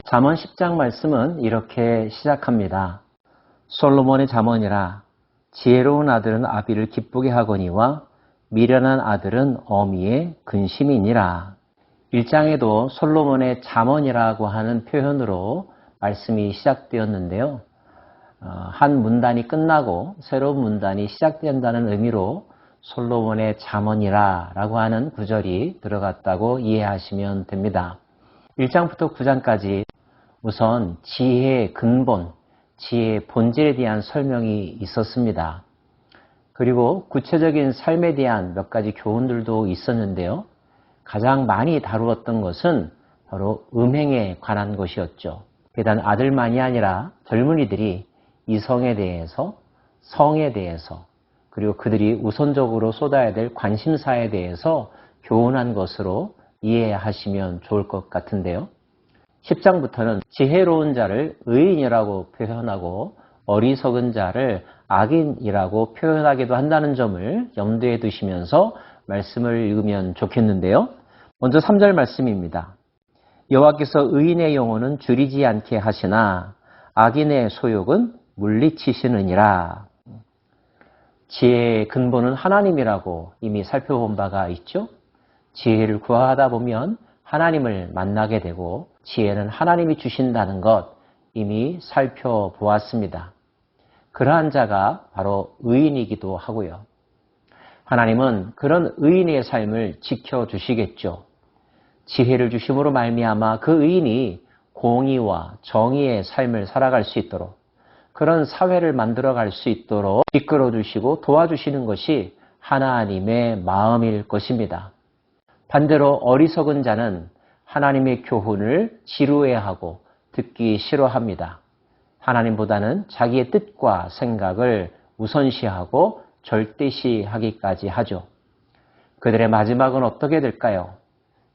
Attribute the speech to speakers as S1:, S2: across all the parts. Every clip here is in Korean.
S1: 잠언 10장 말씀은 이렇게 시작합니다. 솔로몬의 잠언이라 지혜로운 아들은 아비를 기쁘게 하거니와 미련한 아들은 어미의 근심이니라. 1장에도 솔로몬의 잠언이라고 하는 표현으로 말씀이 시작되었는데요. 한 문단이 끝나고 새로운 문단이 시작된다는 의미로 솔로몬의 잠언이라 라고 하는 구절이 들어갔다고 이해하시면 됩니다. 1장부터 9장까지 우선 지혜의 근본, 지혜의 본질에 대한 설명이 있었습니다. 그리고 구체적인 삶에 대한 몇 가지 교훈들도 있었는데요. 가장 많이 다루었던 것은 바로 음행에 관한 것이었죠. 비단 아들만이 아니라 젊은이들이 이성에 대해서, 성에 대해서, 그리고 그들이 우선적으로 쏟아야 될 관심사에 대해서 교훈한 것으로 이해하시면 좋을 것 같은데요. 10장부터는 지혜로운 자를 의인이라고 표현하고 어리석은 자를 악인이라고 표현하기도 한다는 점을 염두에 두시면서 말씀을 읽으면 좋겠는데요. 먼저 3절 말씀입니다. 여호와께서 의인의 영혼은 줄이지 않게 하시나 악인의 소욕은 물리치시느니라. 지혜의 근본은 하나님이라고 이미 살펴본 바가 있죠. 지혜를 구하다 보면 하나님을 만나게 되고 지혜는 하나님이 주신다는 것 이미 살펴보았습니다. 그러한 자가 바로 의인이기도 하고요. 하나님은 그런 의인의 삶을 지켜주시겠죠. 지혜를 주심으로 말미암아 그 의인이 공의와 정의의 삶을 살아갈 수 있도록 그런 사회를 만들어갈 수 있도록 이끌어주시고 도와주시는 것이 하나님의 마음일 것입니다. 반대로 어리석은 자는 하나님의 교훈을 지루해하고 듣기 싫어합니다. 하나님보다는 자기의 뜻과 생각을 우선시하고 절대시하기까지 하죠. 그들의 마지막은 어떻게 될까요?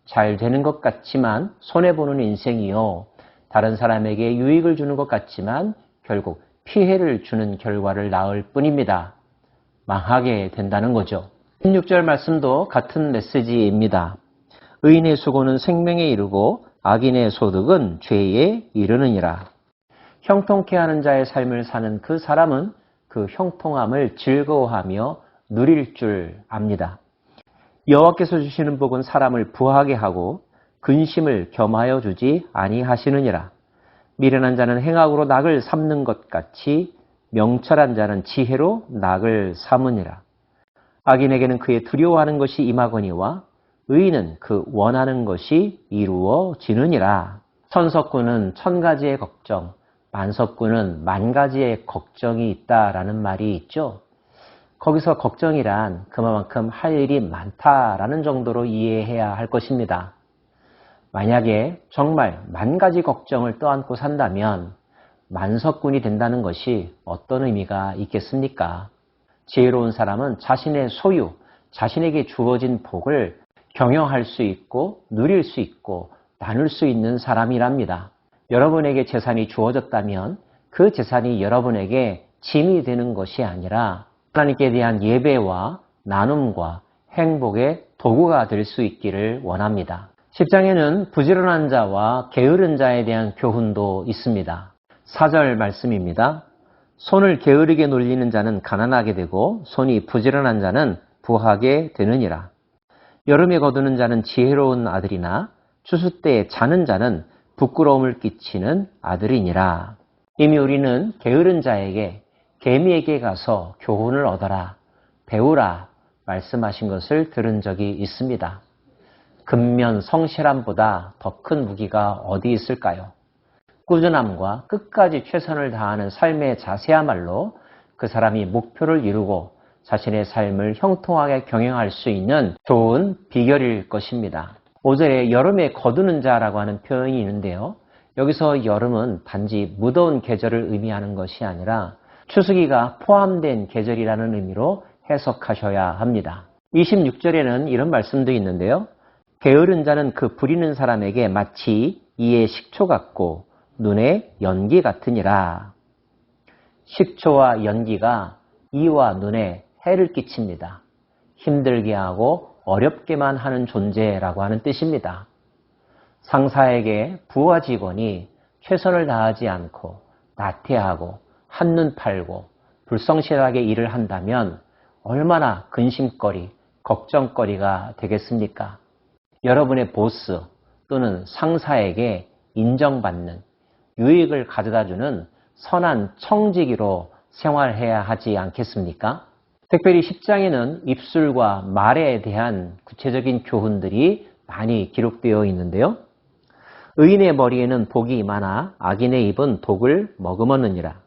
S1: 잘 되는 것 같지만 손해보는 인생이요. 다른 사람에게 유익을 주는 것 같지만 결국 피해를 주는 결과를 낳을 뿐입니다. 망하게 된다는 거죠. 16절 말씀도 같은 메시지입니다. 의인의 수고는 생명에 이르고 악인의 소득은 죄에 이르느니라. 형통케 하는 자의 삶을 사는 그 사람은 그 형통함을 즐거워하며 누릴 줄 압니다. 여호와께서 주시는 복은 사람을 부하게 하고 근심을 겸하여 주지 아니하시느니라. 미련한 자는 행악으로 낙을 삼는 것 같이 명철한 자는 지혜로 낙을 삼으니라. 악인에게는 그의 두려워하는 것이 임하거니와 의인은 그 원하는 것이 이루어지느니라. 천석군은 1000가지의 걱정, 만석군은 10,000가지의 걱정이 있다라는 말이 있죠. 거기서 걱정이란 그만큼 할 일이 많다라는 정도로 이해해야 할 것입니다. 만약에 정말 10,000가지 걱정을 떠안고 산다면 만석군이 된다는 것이 어떤 의미가 있겠습니까? 지혜로운 사람은 자신의 소유, 자신에게 주어진 복을 경영할 수 있고 누릴 수 있고 나눌 수 있는 사람이랍니다. 여러분에게 재산이 주어졌다면 그 재산이 여러분에게 짐이 되는 것이 아니라 하나님께 대한 예배와 나눔과 행복의 도구가 될 수 있기를 원합니다. 10장에는 부지런한 자와 게으른 자에 대한 교훈도 있습니다. 4절 말씀입니다. 손을 게으르게 놀리는 자는 가난하게 되고 손이 부지런한 자는 부하게 되느니라. 여름에 거두는 자는 지혜로운 아들이나 추수 때에 자는 자는 부끄러움을 끼치는 아들이니라. 이미 우리는 게으른 자에게 개미에게 가서 교훈을 얻어라, 배우라 말씀하신 것을 들은 적이 있습니다. 근면 성실함보다 더 큰 무기가 어디 있을까요? 꾸준함과 끝까지 최선을 다하는 삶의 자세야말로 그 사람이 목표를 이루고 자신의 삶을 형통하게 경영할 수 있는 좋은 비결일 것입니다. 5절에 여름에 거두는 자라고 하는 표현이 있는데요. 여기서 여름은 단지 무더운 계절을 의미하는 것이 아니라 추수기가 포함된 계절이라는 의미로 해석하셔야 합니다. 26절에는 이런 말씀도 있는데요. 게으른 자는 그 부리는 사람에게 마치 이의 식초 같고 눈의 연기 같으니라. 식초와 연기가 이와 눈에 해를 끼칩니다. 힘들게 하고 어렵게만 하는 존재라고 하는 뜻입니다. 상사에게 부하 직원이 최선을 다하지 않고 나태하고 한눈 팔고 불성실하게 일을 한다면 얼마나 근심거리, 걱정거리가 되겠습니까? 여러분의 보스 또는 상사에게 인정받는 유익을 가져다주는 선한 청지기로 생활해야 하지 않겠습니까? 특별히 10장에는 입술과 말에 대한 구체적인 교훈들이 많이 기록되어 있는데요. 의인의 머리에는 복이 많아 악인의 입은 독을 머금었느니라.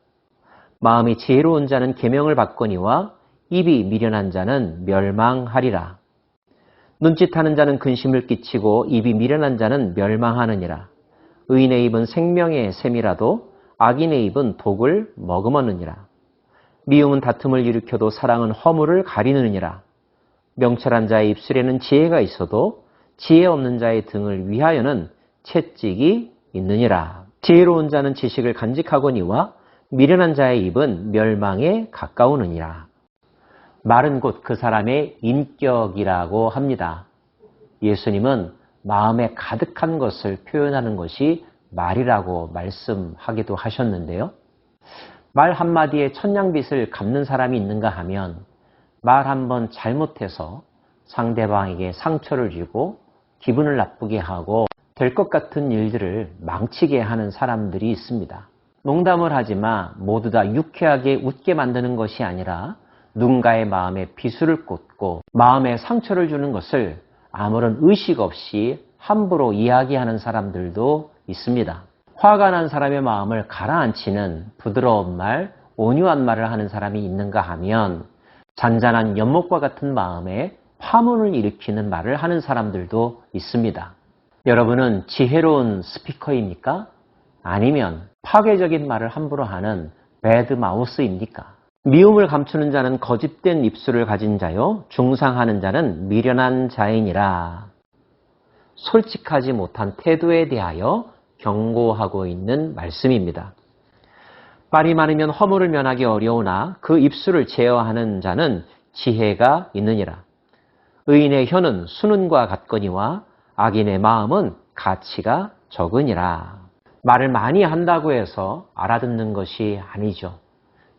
S1: 마음이 지혜로운 자는 계명을 받거니와 입이 미련한 자는 멸망하리라. 눈짓하는 자는 근심을 끼치고 입이 미련한 자는 멸망하느니라. 의인의 입은 생명의 샘이라도 악인의 입은 독을 머금었느니라. 미움은 다툼을 일으켜도 사랑은 허물을 가리느니라. 명철한 자의 입술에는 지혜가 있어도 지혜 없는 자의 등을 위하여는 채찍이 있느니라. 지혜로운 자는 지식을 간직하거니와 미련한 자의 입은 멸망에 가까우느니라. 말은 곧 그 사람의 인격이라고 합니다. 예수님은 마음에 가득한 것을 표현하는 것이 말이라고 말씀하기도 하셨는데요. 말 한마디에 천냥빚을 갚는 사람이 있는가 하면 말 한번 잘못해서 상대방에게 상처를 주고 기분을 나쁘게 하고 될 것 같은 일들을 망치게 하는 사람들이 있습니다. 농담을 하지만 모두 다 유쾌하게 웃게 만드는 것이 아니라 누군가의 마음에 비수를 꽂고 마음에 상처를 주는 것을 아무런 의식 없이 함부로 이야기하는 사람들도 있습니다. 화가 난 사람의 마음을 가라앉히는 부드러운 말, 온유한 말을 하는 사람이 있는가 하면 잔잔한 연못과 같은 마음에 파문을 일으키는 말을 하는 사람들도 있습니다. 여러분은 지혜로운 스피커입니까? 아니면 파괴적인 말을 함부로 하는 배드마우스입니까? 미움을 감추는 자는 거짓된 입술을 가진 자요, 중상하는 자는 미련한 자이니라. 솔직하지 못한 태도에 대하여 경고하고 있는 말씀입니다. 말이 많으면 허물을 면하기 어려우나 그 입술을 제어하는 자는 지혜가 있느니라. 의인의 혀는 수는과 같거니와 악인의 마음은 가치가 적으니라. 말을 많이 한다고 해서 알아듣는 것이 아니죠.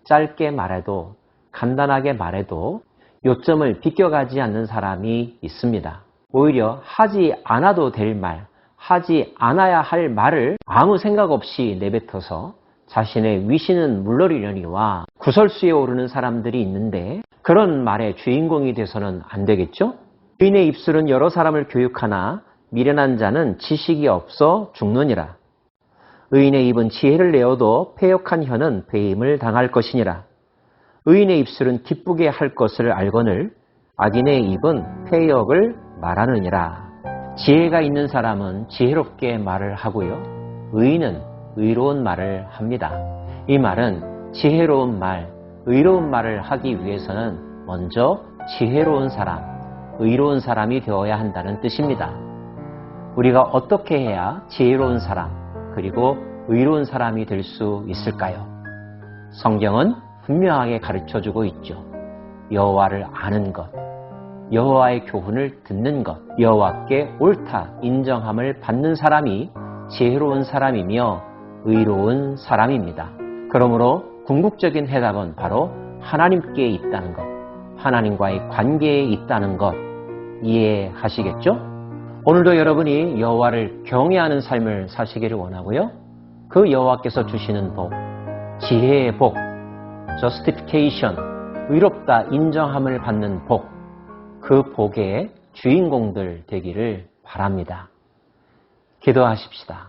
S1: 짧게 말해도 간단하게 말해도 요점을 비껴가지 않는 사람이 있습니다. 오히려 하지 않아도 될 말, 하지 않아야 할 말을 아무 생각 없이 내뱉어서 자신의 위신은 물러리려니와 구설수에 오르는 사람들이 있는데 그런 말의 주인공이 돼서는 안 되겠죠? 의인의 입술은 여러 사람을 교육하나 미련한 자는 지식이 없어 죽느니라. 의인의 입은 지혜를 내어도 패역한 혀는 배임을 당할 것이니라. 의인의 입술은 기쁘게 할 것을 알거늘 악인의 입은 패역을 말하느니라. 지혜가 있는 사람은 지혜롭게 말을 하고요. 의인은 의로운 말을 합니다. 이 말은 지혜로운 말, 의로운 말을 하기 위해서는 먼저 지혜로운 사람, 의로운 사람이 되어야 한다는 뜻입니다. 우리가 어떻게 해야 지혜로운 사람, 그리고 의로운 사람이 될 수 있을까요? 성경은 분명하게 가르쳐주고 있죠. 여호와를 아는 것, 여호와의 교훈을 듣는 것, 여호와께 옳다 인정함을 받는 사람이 지혜로운 사람이며 의로운 사람입니다. 그러므로 궁극적인 해답은 바로 하나님께 있다는 것, 하나님과의 관계에 있다는 것 이해하시겠죠? 오늘도 여러분이 여호와를 경외하는 삶을 사시기를 원하고요. 그 여호와께서 주시는 복, 지혜의 복, justification, 의롭다 인정함을 받는 복, 그 복의 주인공들 되기를 바랍니다. 기도하십시다.